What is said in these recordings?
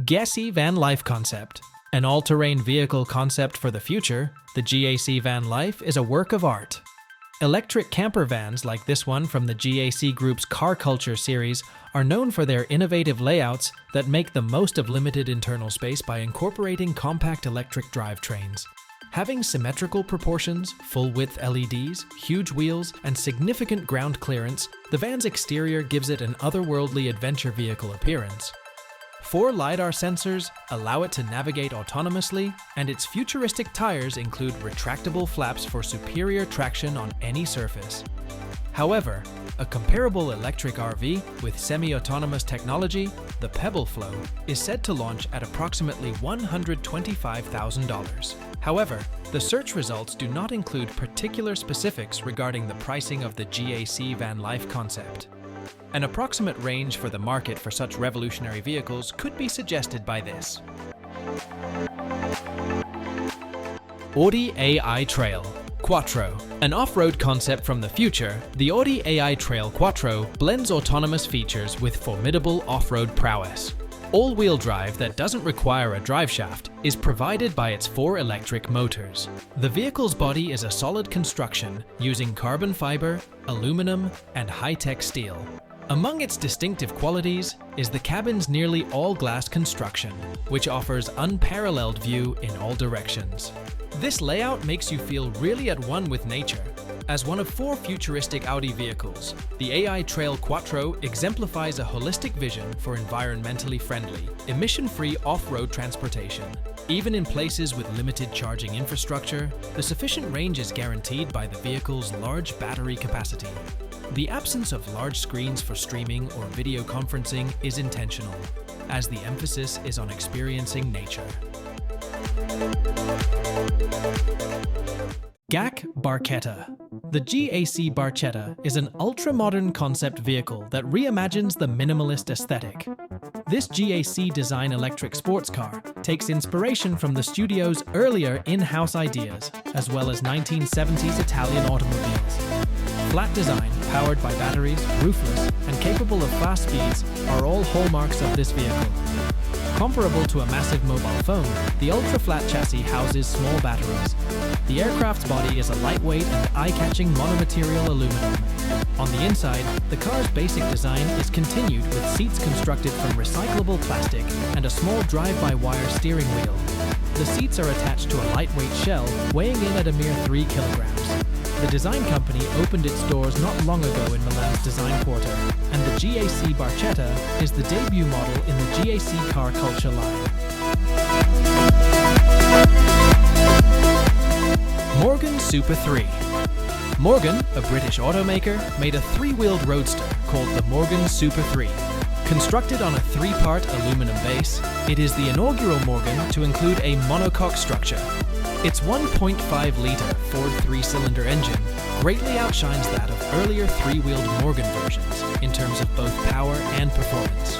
GAC Van Life Concept. An all-terrain vehicle concept for the future, the GAC Van Life is a work of art. Electric camper vans like this one from the GAC Group's Car Culture series are known for their innovative layouts that make the most of limited internal space by incorporating compact electric drivetrains. Having symmetrical proportions, full-width LEDs, huge wheels, and significant ground clearance, the van's exterior gives it an otherworldly adventure vehicle appearance. 4 LiDAR sensors allow it to navigate autonomously, and its futuristic tires include retractable flaps for superior traction on any surface. However, a comparable electric RV with semi-autonomous technology, the Pebble Flow, is said to launch at approximately $125,000. However, the search results do not include particular specifics regarding the pricing of the GAC Van Life concept. An approximate range for the market for such revolutionary vehicles could be suggested by this. Audi AI Trail Quattro. An off-road concept from the future, the Audi AI Trail Quattro blends autonomous features with formidable off-road prowess. All-wheel drive that doesn't require a driveshaft is provided by its 4 electric motors. The vehicle's body is a solid construction using carbon fiber, aluminum, and high-tech steel. Among its distinctive qualities is the cabin's nearly all-glass construction, which offers unparalleled view in all directions. This layout makes you feel really at one with nature. As one of 4 futuristic Audi vehicles, the AI Trail Quattro exemplifies a holistic vision for environmentally friendly, emission-free off-road transportation. Even in places with limited charging infrastructure, the sufficient range is guaranteed by the vehicle's large battery capacity. The absence of large screens for streaming or video conferencing is intentional, as the emphasis is on experiencing nature. GAC Bartetta. The GAC Bartetta is an ultra-modern concept vehicle that reimagines the minimalist aesthetic. This GAC design electric sports car takes inspiration from the studio's earlier in-house ideas, as well as 1970s Italian automobiles. Flat design, powered by batteries, roofless, and capable of fast speeds are all hallmarks of this vehicle. Comparable to a massive mobile phone, the ultra-flat chassis houses small batteries. The aircraft's body is a lightweight and eye-catching monomaterial aluminum. On the inside, the car's basic design is continued with seats constructed from recyclable plastic and a small drive-by-wire steering wheel. The seats are attached to a lightweight shell, weighing in at a mere 3 kilograms. The design company opened its doors not long ago in Milan's design quarter, and the GAC Bartetta is the debut model in the GAC Car Culture line. Morgan Super 3. Morgan, a British automaker, made a 3-wheeled roadster called the Morgan Super 3. Constructed on a 3-part aluminum base, it is the inaugural Morgan to include a monocoque structure. Its 1.5-litre Ford 3-cylinder engine greatly outshines that of earlier 3-wheeled Morgan versions in terms of both power and performance.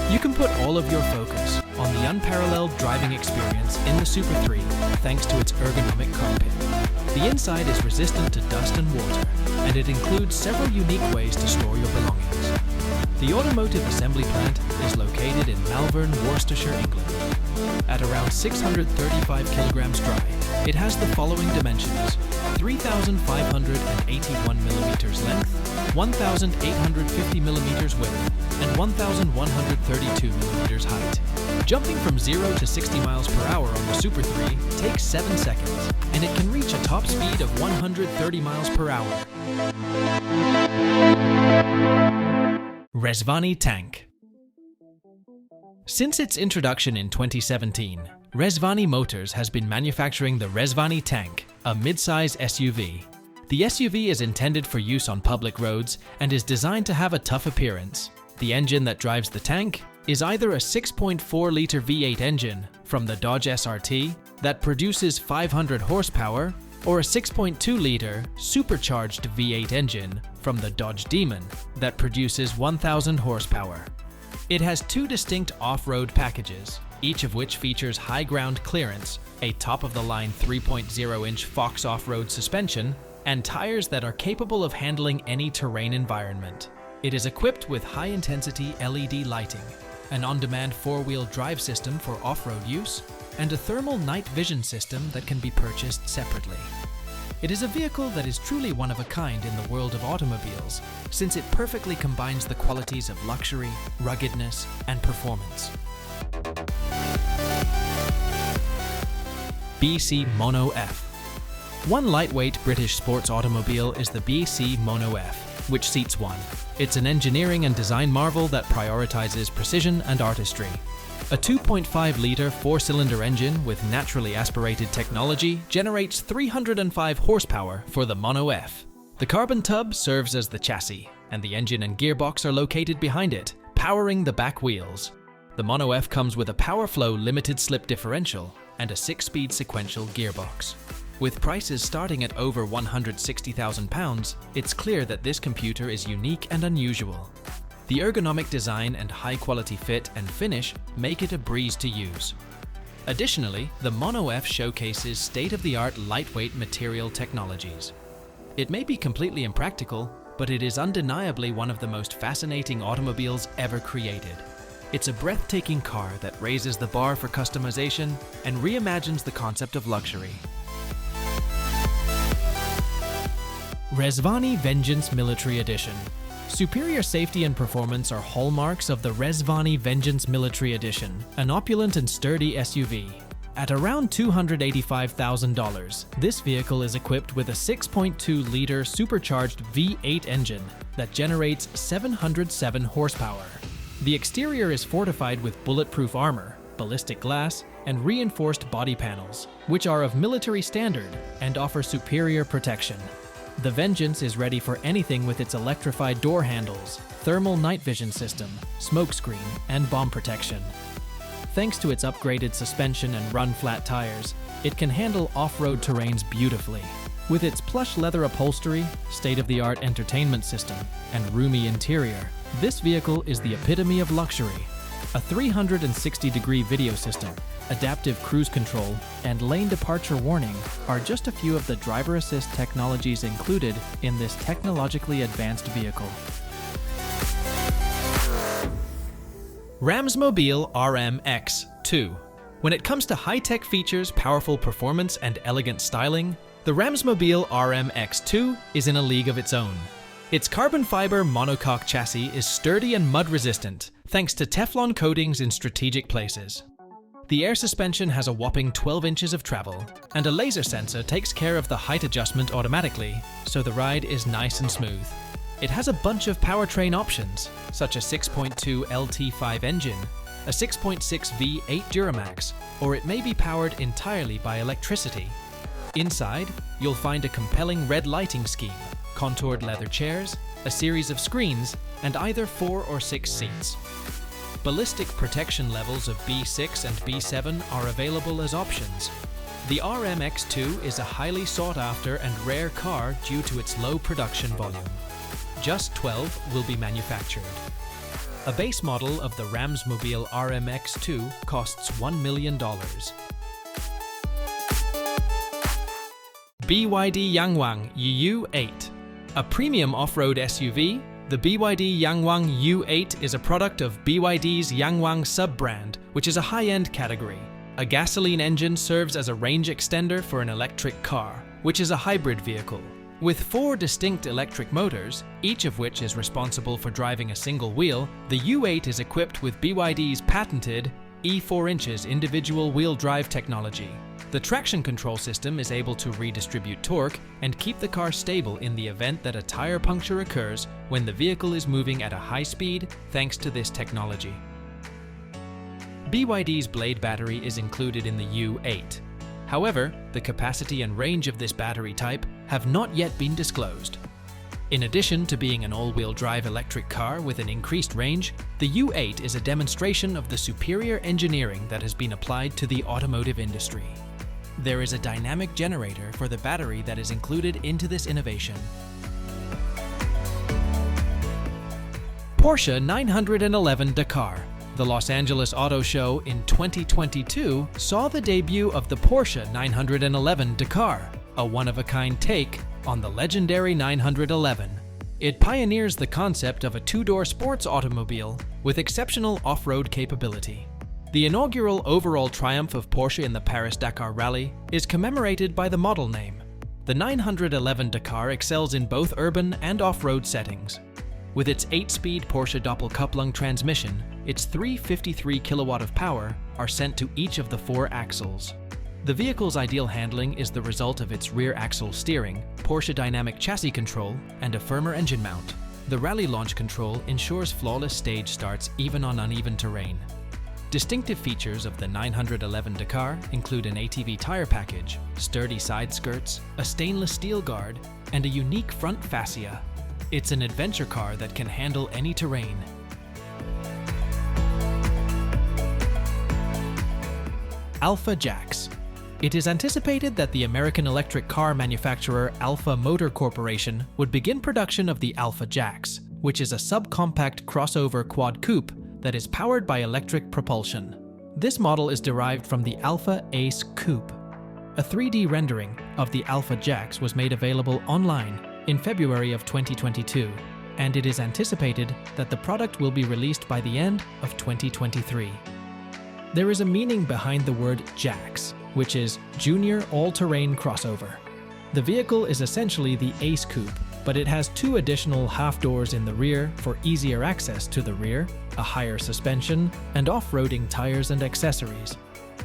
You can put all of your focus on the unparalleled driving experience in the Super 3 thanks to its ergonomic cockpit. The inside is resistant to dust and water, and it includes several unique ways to store your belongings. The automotive assembly plant is located in Malvern, Worcestershire, England. At around 635 kilograms dry, it has the following dimensions: 3,581 millimeters length, 1,850 millimeters width, and 1,132 millimeters height. Jumping from 0 to 60 miles per hour on the Super 3 takes 7 seconds, and it can reach a top speed of 130 miles per hour. Resvani Tank. Since its introduction in 2017, Resvani Motors has been manufacturing the Resvani Tank, a mid-size SUV. The SUV is intended for use on public roads and is designed to have a tough appearance. The engine that drives the tank is either a 6.4-litre V8 engine from the Dodge SRT that produces 500 horsepower or a 6.2-litre supercharged V8 engine from the Dodge Demon that produces 1,000 horsepower. It has 2 distinct off-road packages, each of which features high ground clearance, a top-of-the-line 3.0-inch Fox off-road suspension, and tires that are capable of handling any terrain environment. It is equipped with high-intensity LED lighting, an on-demand four-wheel drive system for off-road use, and a thermal night vision system that can be purchased separately. It is a vehicle that is truly one of a kind in the world of automobiles, since it perfectly combines the qualities of luxury, ruggedness, and performance. BC Mono F. One lightweight British sports automobile is the BC Mono F, which seats one. It's an engineering and design marvel that prioritizes precision and artistry. A 2.5-litre four-cylinder engine with naturally aspirated technology generates 305 horsepower for the Mono F. The carbon tub serves as the chassis, and the engine and gearbox are located behind it, powering the back wheels. The Mono F comes with a PowerFlow limited slip differential and a 6-speed sequential gearbox. With prices starting at over £160,000, it's clear that this computer is unique and unusual. The ergonomic design and high-quality fit and finish make it a breeze to use. Additionally, the Mono F showcases state-of-the-art lightweight material technologies. It may be completely impractical, but it is undeniably one of the most fascinating automobiles ever created. It's a breathtaking car that raises the bar for customization and reimagines the concept of luxury. Resvani Vengeance Military Edition. Superior safety and performance are hallmarks of the Resvani Vengeance Military Edition, an opulent and sturdy SUV. At around $285,000, this vehicle is equipped with a 6.2-litre supercharged V8 engine that generates 707 horsepower. The exterior is fortified with bulletproof armor, ballistic glass, and reinforced body panels, which are of military standard and offer superior protection. The Vengeance is ready for anything with its electrified door handles, thermal night vision system, smokescreen, and bomb protection. Thanks to its upgraded suspension and run-flat tires, it can handle off-road terrains beautifully. With its plush leather upholstery, state-of-the-art entertainment system, and roomy interior, this vehicle is the epitome of luxury. A 360-degree video system, adaptive cruise control, and lane departure warning are just a few of the driver assist technologies included in this technologically advanced vehicle. Ramsmobile RMX2. When it comes to high-tech features, powerful performance, and elegant styling, the Ramsmobile RMX2 is in a league of its own. Its carbon fiber monocoque chassis is sturdy and mud-resistant, thanks to Teflon coatings in strategic places. The air suspension has a whopping 12 inches of travel, and a laser sensor takes care of the height adjustment automatically, so the ride is nice and smooth. It has a bunch of powertrain options, such as 6.2 LT5 engine, a 6.6 V8 Duramax, or it may be powered entirely by electricity. Inside, you'll find a compelling red lighting scheme, contoured leather chairs, a series of screens, and either 4 or 6 seats. Ballistic protection levels of B6 and B7 are available as options. The RMX2 is a highly sought-after and rare car due to its low production volume. Just 12 will be manufactured. A base model of the Ramsmobile RMX2 costs $1 million. BYD Yang Wang U8. A premium off-road SUV, the BYD Yang Wang U8 is a product of BYD's Yang Wang sub-brand, which is a high-end category. A gasoline engine serves as a range extender for an electric car, which is a hybrid vehicle. With 4 distinct electric motors, each of which is responsible for driving a single wheel, the U8 is equipped with BYD's patented E4 individual wheel drive technology. The traction control system is able to redistribute torque and keep the car stable in the event that a tire puncture occurs when the vehicle is moving at a high speed thanks to this technology. BYD's Blade battery is included in the U8. However, the capacity and range of this battery type have not yet been disclosed. In addition to being an all-wheel drive electric car with an increased range, the U8 is a demonstration of the superior engineering that has been applied to the automotive industry. There is a dynamic generator for the battery that is included into this innovation. Porsche 911 Dakar. The Los Angeles Auto Show in 2022 saw the debut of the Porsche 911 Dakar, a one-of-a-kind take on the legendary 911. It pioneers the concept of a two-door sports automobile with exceptional off-road capability. The inaugural overall triumph of Porsche in the Paris-Dakar Rally is commemorated by the model name. The 911 Dakar excels in both urban and off-road settings. With its 8-speed Porsche Doppelkupplung transmission, its 353 kilowatt of power are sent to each of the 4 axles. The vehicle's ideal handling is the result of its rear axle steering, Porsche dynamic chassis control, and a firmer engine mount. The rally launch control ensures flawless stage starts even on uneven terrain. Distinctive features of the 911 Dakar include an ATV tire package, sturdy side skirts, a stainless steel guard, and a unique front fascia. It's an adventure car that can handle any terrain. Alpha JACs. It is anticipated that the American electric car manufacturer Alpha Motor Corporation would begin production of the Alpha JACs, which is a subcompact crossover quad coupe that is powered by electric propulsion. This model is derived from the Alpha Ace Coupe. A 3D rendering of the Alpha JACs was made available online in February of 2022, and it is anticipated that the product will be released by the end of 2023. There is a meaning behind the word JACs, which is Junior All-Terrain Crossover. The vehicle is essentially the Ace Coupe, but it has 2 additional half doors in the rear for easier access to the rear, a higher suspension, and off-roading tires and accessories.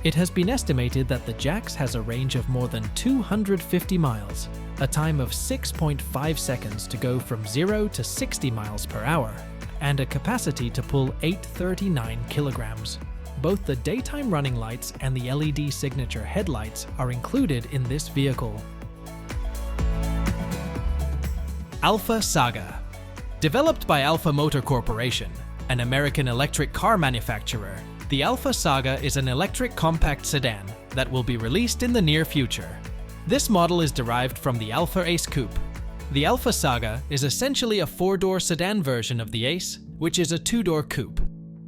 It has been estimated that the JACs has a range of more than 250 miles, a time of 6.5 seconds to go from 0 to 60 miles per hour, and a capacity to pull 839 kilograms. Both the daytime running lights and the LED signature headlights are included in this vehicle. Alpha Saga. Developed by Alpha Motor Corporation, an American electric car manufacturer, the Alpha Saga is an electric compact sedan that will be released in the near future. This model is derived from the Alpha Ace Coupe. The Alpha Saga is essentially a 4-door sedan version of the Ace, which is a 2-door coupe.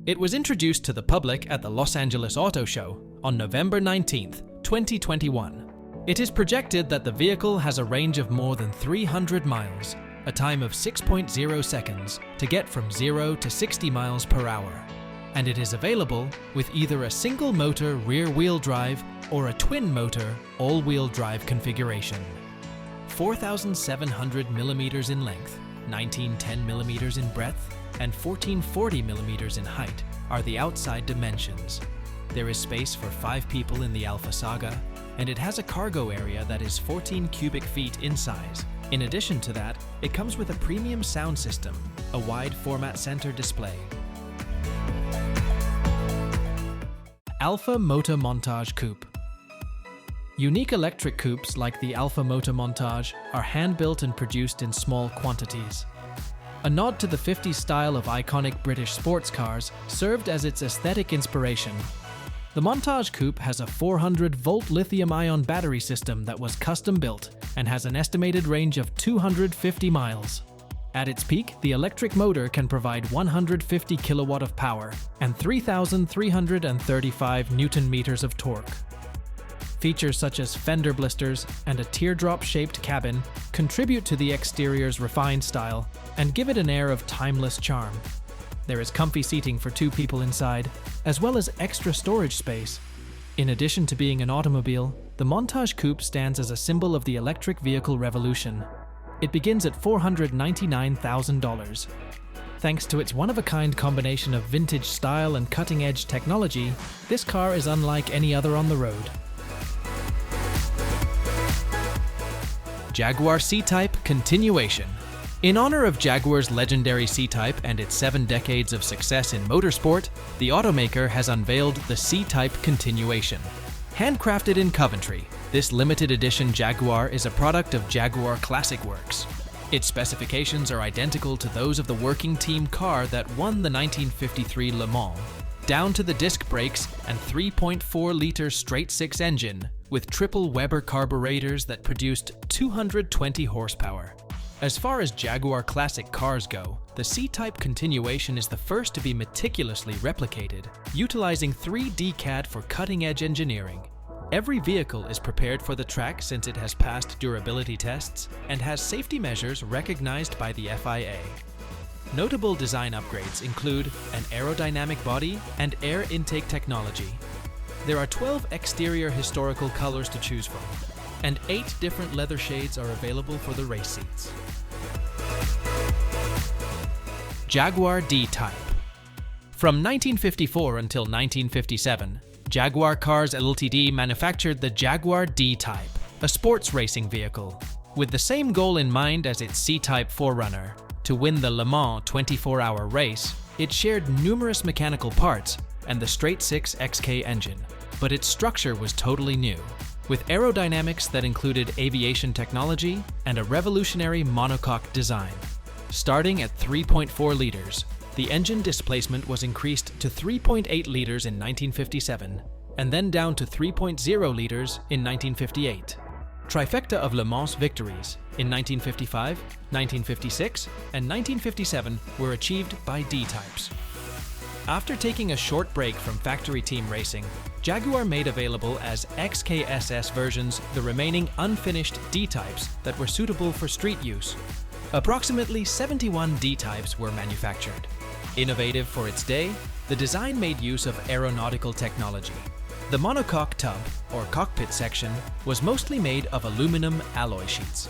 It was introduced to the public at the Los Angeles Auto Show on November 19, 2021. It is projected that the vehicle has a range of more than 300 miles, a time of 6.0 seconds to get from 0 to 60 miles per hour, and it is available with either a single-motor rear-wheel drive or a twin-motor all-wheel drive configuration. 4,700 millimeters in length, 1910 millimeters in breadth, and 1440 millimeters in height are the outside dimensions. There is space for 5 people in the Alpha Saga, and it has a cargo area that is 14 cubic feet in size. In addition to that, it comes with a premium sound system, a wide format center display. Alpha Motor Montage Coupe. Unique electric coupes like the Alpha Motor Montage are hand-built and produced in small quantities. A nod to the 50s style of iconic British sports cars served as its aesthetic inspiration. The Montage Coupe has a 400-volt lithium-ion battery system that was custom-built and has an estimated range of 250 miles. At its peak, the electric motor can provide 150 kilowatt of power and 3,335 Newton-meters of torque. Features such as fender blisters and a teardrop-shaped cabin contribute to the exterior's refined style and give it an air of timeless charm. There is comfy seating for 2 people inside, as well as extra storage space. In addition to being an automobile, the Montage Coupe stands as a symbol of the electric vehicle revolution. It begins at $499,000. Thanks to its one-of-a-kind combination of vintage style and cutting-edge technology, this car is unlike any other on the road. Jaguar C-Type Continuation. In honor of Jaguar's legendary C-Type and its 7 decades of success in motorsport, the automaker has unveiled the C-Type Continuation. Handcrafted in Coventry, this limited edition Jaguar is a product of Jaguar Classic Works. Its specifications are identical to those of the working team car that won the 1953 Le Mans, down to the disc brakes and 3.4-liter straight-six engine with triple Weber carburetors that produced 220 horsepower. As far as Jaguar classic cars go, the C-Type Continuation is the first to be meticulously replicated, utilizing 3D CAD for cutting-edge engineering. Every vehicle is prepared for the track since it has passed durability tests and has safety measures recognized by the FIA. Notable design upgrades include an aerodynamic body and air intake technology. There are 12 exterior historical colors to choose from, and 8 different leather shades are available for the race seats. Jaguar DType. From 1954 until 1957, Jaguar Cars Ltd manufactured the Jaguar DType, a sports racing vehicle, with the same goal in mind as its C-Type forerunner. To win the Le Mans 24-hour race, it shared numerous mechanical parts and the straight-six XK engine, but its structure was totally new, with aerodynamics that included aviation technology and a revolutionary monocoque design. Starting at 3.4 liters, the engine displacement was increased to 3.8 liters in 1957, and then down to 3.0 liters in 1958. Trifecta of Le Mans victories in 1955, 1956, and 1957 were achieved by D-types. After taking a short break from factory team racing, Jaguar made available as XKSS versions the remaining unfinished D-types that were suitable for street use. Approximately 71 D-types were manufactured. Innovative for its day, the design made use of aeronautical technology. The monocoque tub, or cockpit section, was mostly made of aluminum alloy sheets.